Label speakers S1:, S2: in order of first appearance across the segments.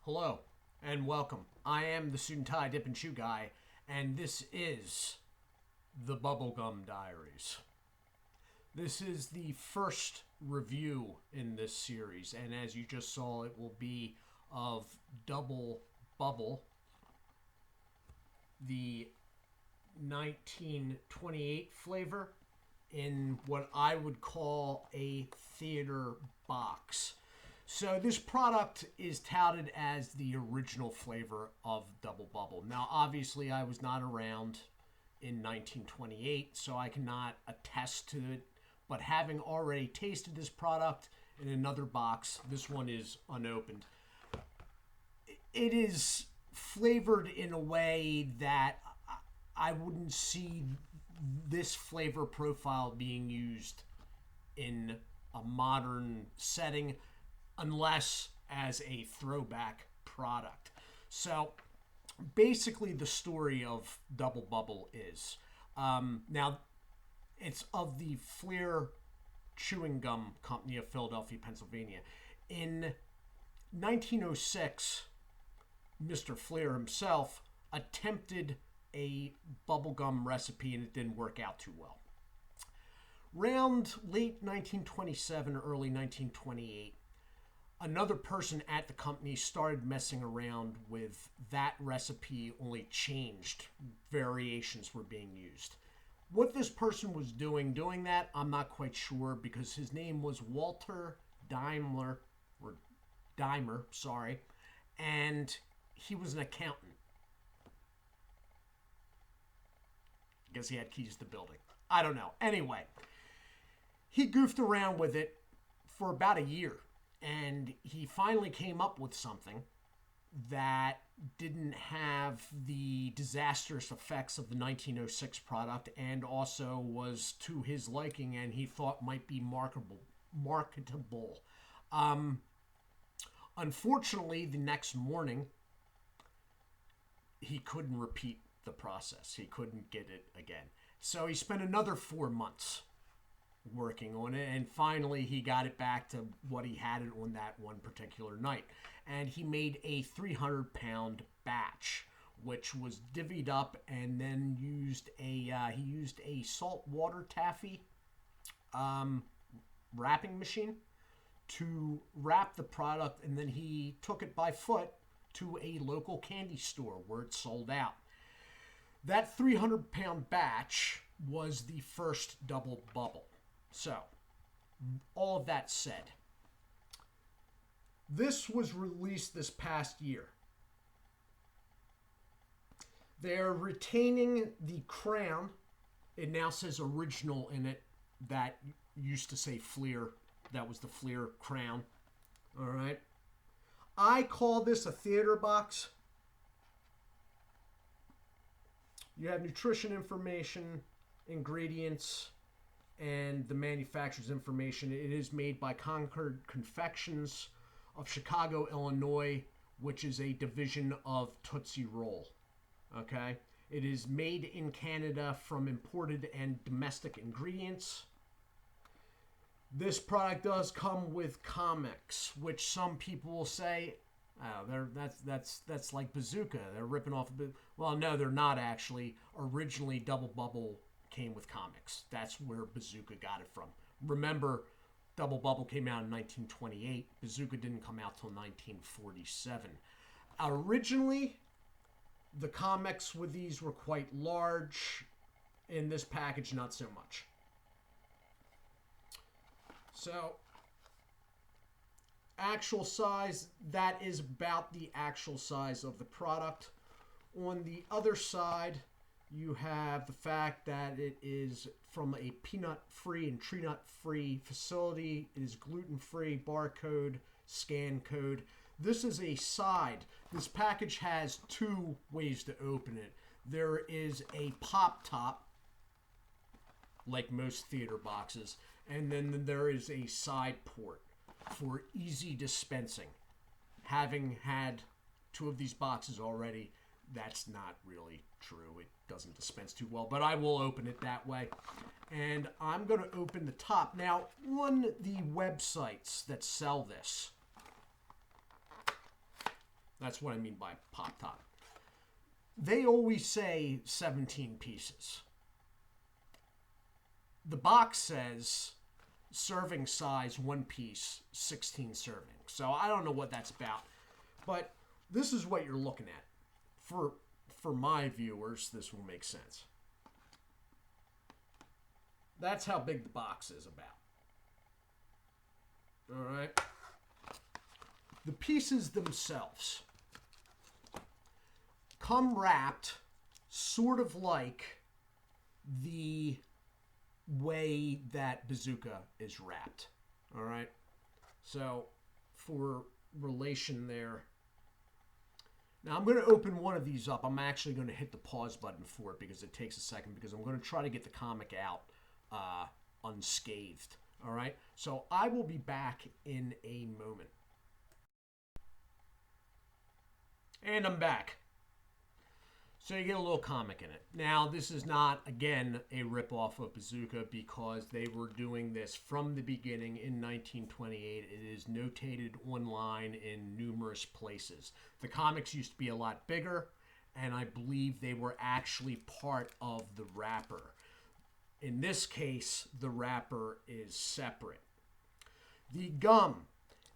S1: Hello and welcome. I am the Suit&Tie Dip&ChewGuy, and this is the Bubblegum Diaries. This is the first review in this series, and as you just saw, it will be of Double Bubble, the 1928 flavor, in what I would call a theater box. So this product is touted as the original flavor of Double Bubble. Now, obviously, I was not around in 1928, so I cannot attest to it. But having already tasted this product in another box, this one is unopened. It is flavored in a way that I wouldn't see this flavor profile being used in a modern setting, unless as a throwback product. So basically the story of Double Bubble is, now it's of the Fleer Chewing Gum Company of Philadelphia, Pennsylvania. In 1906, Mr. Fleer himself attempted a bubblegum recipe and it didn't work out too well. Around late 1927, early 1928, another person at the company started messing around with that recipe, only changed. Variations were being used. What this person was doing that, I'm not quite sure, because his name was Walter Dimer, and he was an accountant. I guess he had keys to the building. I don't know. Anyway, he goofed around with it for about a year. And he finally came up with something that didn't have the disastrous effects of the 1906 product, and also was to his liking and he thought might be marketable. Unfortunately, the next morning, he couldn't repeat the process. He couldn't get it again. So he spent another 4 months working on it, and finally he got it back to what he had it on that one particular night. And he made a 300-pound batch, which was divvied up, and then used a salt water taffy wrapping machine to wrap the product, and then he took it by foot to a local candy store where it sold out. That 300-pound batch was the first Double Bubble. So, all of that said, this was released this past year. They're retaining the crown. It now says original in it. That used to say Fleer. That was the Fleer crown. All right. I call this a theater box. You have nutrition information, ingredients, and the manufacturer's information. It is made by Concord Confections of Chicago, Illinois, which is a division of Tootsie Roll. Okay? It is made in Canada from imported and domestic ingredients. This product does come with comics, which some people will say, oh, that's like Bazooka. They're ripping off. Well, no, they're not actually. Originally, Double Bubble came with comics. That's where Bazooka got it from. Remember, Double Bubble came out in 1928. Bazooka didn't come out till 1947. Originally, the comics with these were quite large. In this package, not so much. So, actual size, that is about the actual size of the product. On the other side, you have the fact that it is from a peanut-free and tree nut-free facility. It is gluten-free, barcode, scan code. This is a side. This package has two ways to open it. There is a pop top, like most theater boxes, and then there is a side port for easy dispensing. Having had two of these boxes already, that's not really true. It doesn't dispense too well, but I will open it that way. And I'm going to open the top. Now, on the websites that sell this, That's what I mean by pop top. They always say 17 pieces. The box says serving size 1 piece, 16 servings. So I don't know what that's about. But this is what you're looking at. For my viewers, this will make sense. That's how big the box is about. All right. The pieces themselves come wrapped sort of like the way that Bazooka is wrapped. All right. So for relation there. Now I'm going to open one of these up. I'm actually going to hit the pause button for it because it takes a second, because I'm going to try to get the comic out unscathed. All right. So I will be back in a moment. And I'm back. So you get a little comic in it. Now, this is not, again, a ripoff of Bazooka, because they were doing this from the beginning in 1928. It is notated online in numerous places. The comics used to be a lot bigger, and I believe they were actually part of the wrapper. In this case, the wrapper is separate. The gum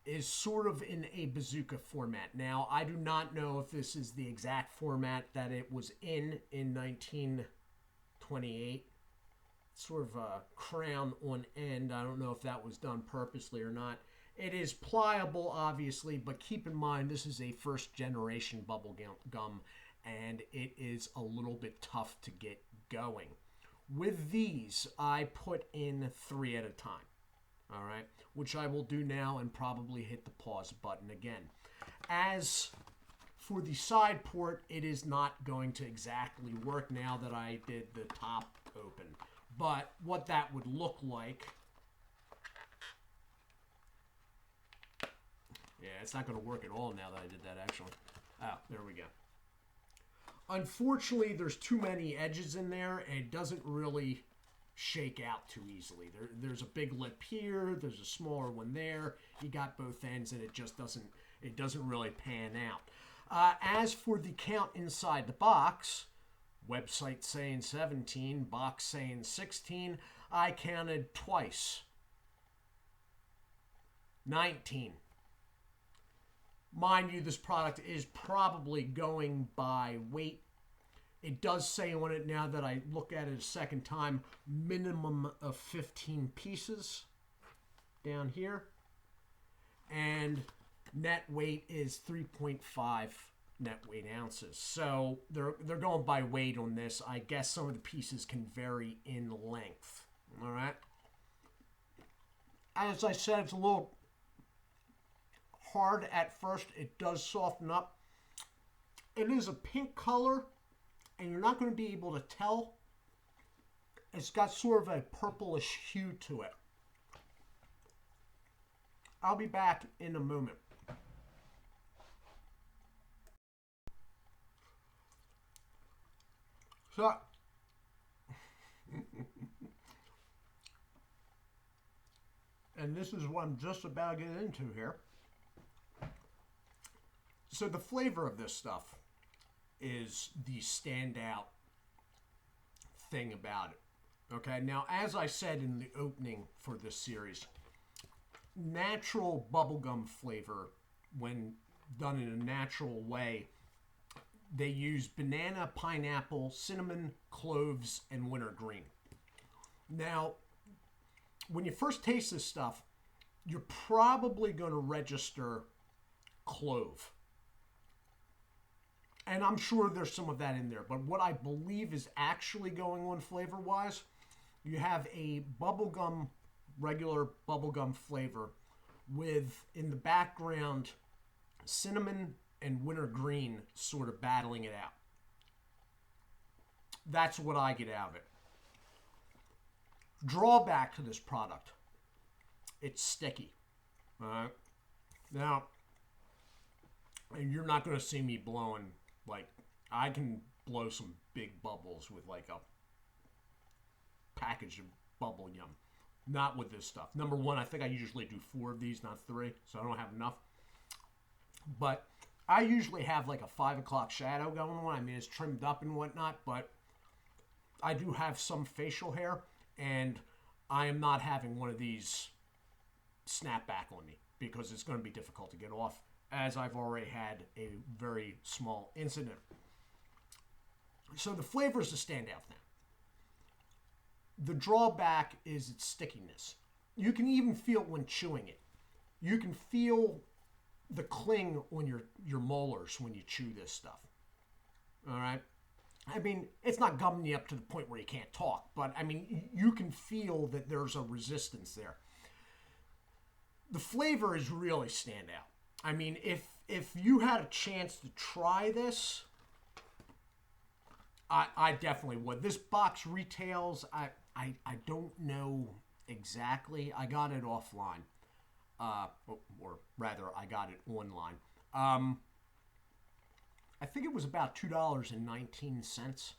S1: is sort of in a Bazooka format. Now, I do not know if this is the exact format that it was in 1928. Sort of a crown on end. I don't know if that was done purposely or not. It is pliable, obviously, but keep in mind this is a first generation bubble gum, and it is a little bit tough to get going. With these, I put in 3 at a time. All right, which I will do now and probably hit the pause button again. As for the side port, it is not going to exactly work now that I did the top open. But what that would look like, yeah, it's not going to work at all now that I did that, actually. Oh, there we go. Unfortunately, there's too many edges in there, and it doesn't really shake out too easily. There's a big lip here, there's a smaller one there. You got both ends, and it just doesn't really pan out. As for the count inside the box, website saying 17, box saying 16, I counted twice. 19. Mind you, this product is probably going by weight. It does say on it, now that I look at it a second time, minimum of 15 pieces down here. And net weight is 3.5 net weight ounces. So they're going by weight on this. I guess some of the pieces can vary in length. All right. As I said, it's a little hard at first. It does soften up. It is a pink color, and you're not going to be able to tell. It's got sort of a purplish hue to it. I'll be back in a moment. So, and this is what I'm just about to get into here. So the flavor of this stuff is the standout thing about it. Okay, now as I said in the opening for this series, natural bubblegum flavor, when done in a natural way, they use banana, pineapple, cinnamon, cloves, and wintergreen. Now, when you first taste this stuff, you're probably going to register clove. And I'm sure there's some of that in there. But what I believe is actually going on flavor-wise, you have a bubblegum, regular bubblegum flavor with, in the background, cinnamon and wintergreen sort of battling it out. That's what I get out of it. Drawback to this product, it's sticky. All right. Now, and you're not going to see me blowing, like, I can blow some big bubbles with like a package of bubble gum. Not with this stuff. Number one, I think I usually do 4 of these, not 3, so I don't have enough. But I usually have like a 5 o'clock shadow going on. I mean, it's trimmed up and whatnot, but I do have some facial hair, and I am not having one of these snap back on me because it's going to be difficult to get off, as I've already had a very small incident. So the flavor is a standout now. The drawback is its stickiness. You can even feel it when chewing it. You can feel the cling on your molars when you chew this stuff. All right? I mean, it's not gumming you up to the point where you can't talk, but I mean, you can feel that there's a resistance there. The flavor is really standout. I mean, if you had a chance to try this, I definitely would. This box retails, I don't know exactly. I got it offline. Or rather, I got it online. I think it was about $2.19.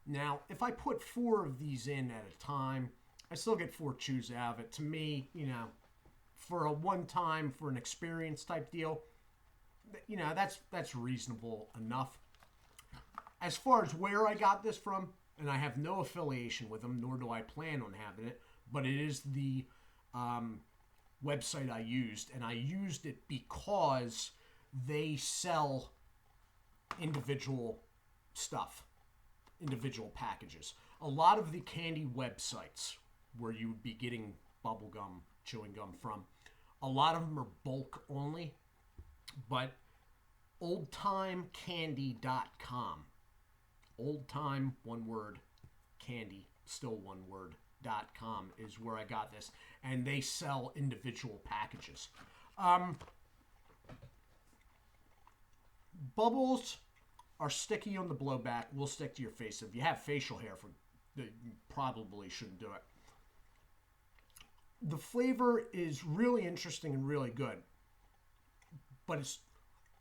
S1: Now, if I put 4 of these in at a time, I still get 4 chews out of it. To me, for a one-time, for an experience type deal, that's reasonable enough. As far as where I got this from, and I have no affiliation with them, nor do I plan on having it, but it is the website I used, and I used it because they sell individual stuff, individual packages. A lot of the candy websites where you would be getting bubblegum, chewing gum from, a lot of them are bulk only, but oldtimecandy.com, old time, one word, candy, still one word, .com is where I got this, and they sell individual packages. Bubbles are sticky on the blowback, will stick to your face. If you have facial hair, you probably shouldn't do it. The flavor is really interesting and really good, but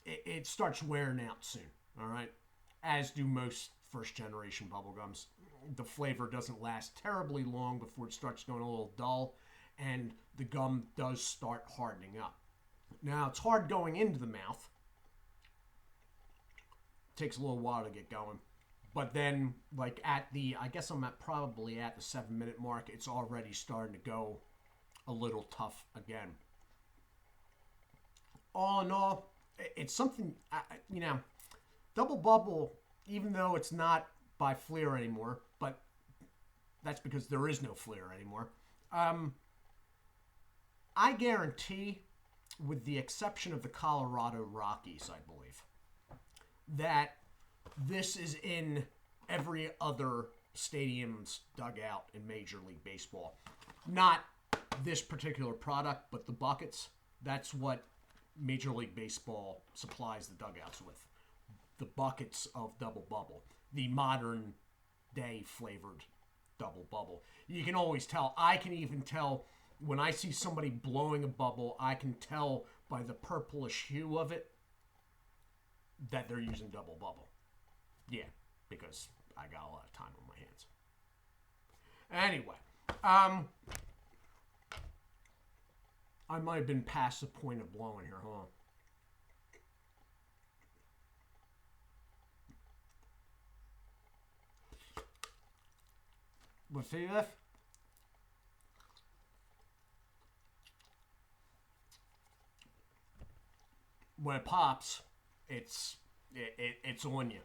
S1: it starts wearing out soon, all right? As do most first-generation bubblegums. The flavor doesn't last terribly long before it starts going a little dull, and the gum does start hardening up. Now, it's hard going into the mouth. Takes a little while to get going. But then, like I guess I'm probably at the 7-minute mark, it's already starting to go a little tough again. All in all, it's something, Double Bubble, even though it's not by Fleer anymore, but that's because there is no Fleer anymore. I guarantee, with the exception of the Colorado Rockies, I believe, that this is in every other stadium's dugout in Major League Baseball. Not this particular product, but the buckets. That's what Major League Baseball supplies the dugouts with. The buckets of Double Bubble. The modern day flavored Double Bubble. You can always tell. I can even tell when I see somebody blowing a bubble, I can tell by the purplish hue of it that they're using Double Bubble. Yeah, because I got a lot of time on my hands. Anyway, I might have been past the point of blowing here, huh? But see this? When it pops, it's on you.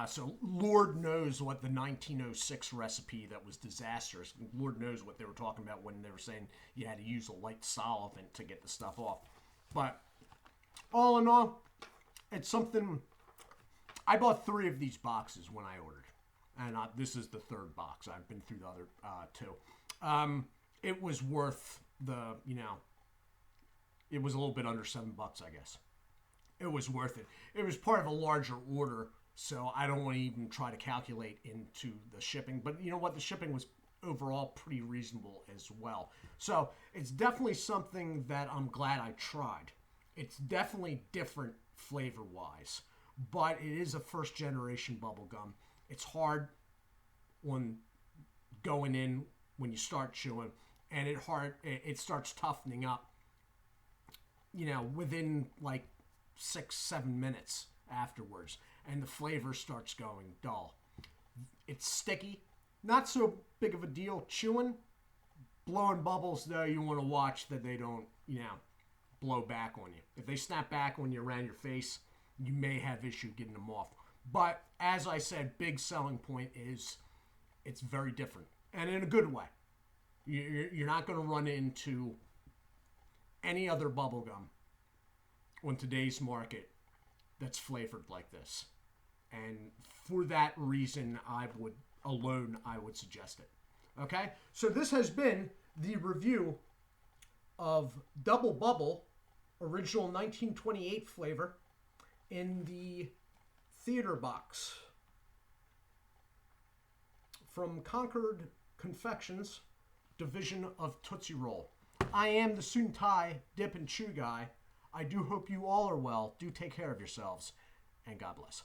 S1: So Lord knows what the 1906 recipe that was disastrous. Lord knows what they were talking about when they were saying you had to use a light solvent to get the stuff off. But all in all, it's something. I bought 3 of these boxes when I ordered, and this is the 3rd box. I've been through the other 2. It was worth the, it was a little bit under $7, I guess. It was worth it. It was part of a larger order, so I don't want to even try to calculate into the shipping. But you know what? The shipping was overall pretty reasonable as well. So it's definitely something that I'm glad I tried. It's definitely different flavor-wise, but it is a first-generation bubblegum. It's hard on going in when you start chewing, and it starts toughening up, within like 6-7 minutes afterwards, and the flavor starts going dull. It's sticky, not so big of a deal chewing. Blowing bubbles, though, you want to watch that they don't, blow back on you. If they snap back on you around your face, you may have issue getting them off. But as I said, big selling point is it's very different, and in a good way. You're not going to run into any other bubble gum on today's market that's flavored like this. And for that reason, I would suggest it. Okay? So this has been the review of Double Bubble, original 1928 flavor, in the theater box from Concord Confections, division of Tootsie Roll. I am the Suit&Tie Dip&ChewGuy. I do hope you all are well. Do take care of yourselves, and God bless.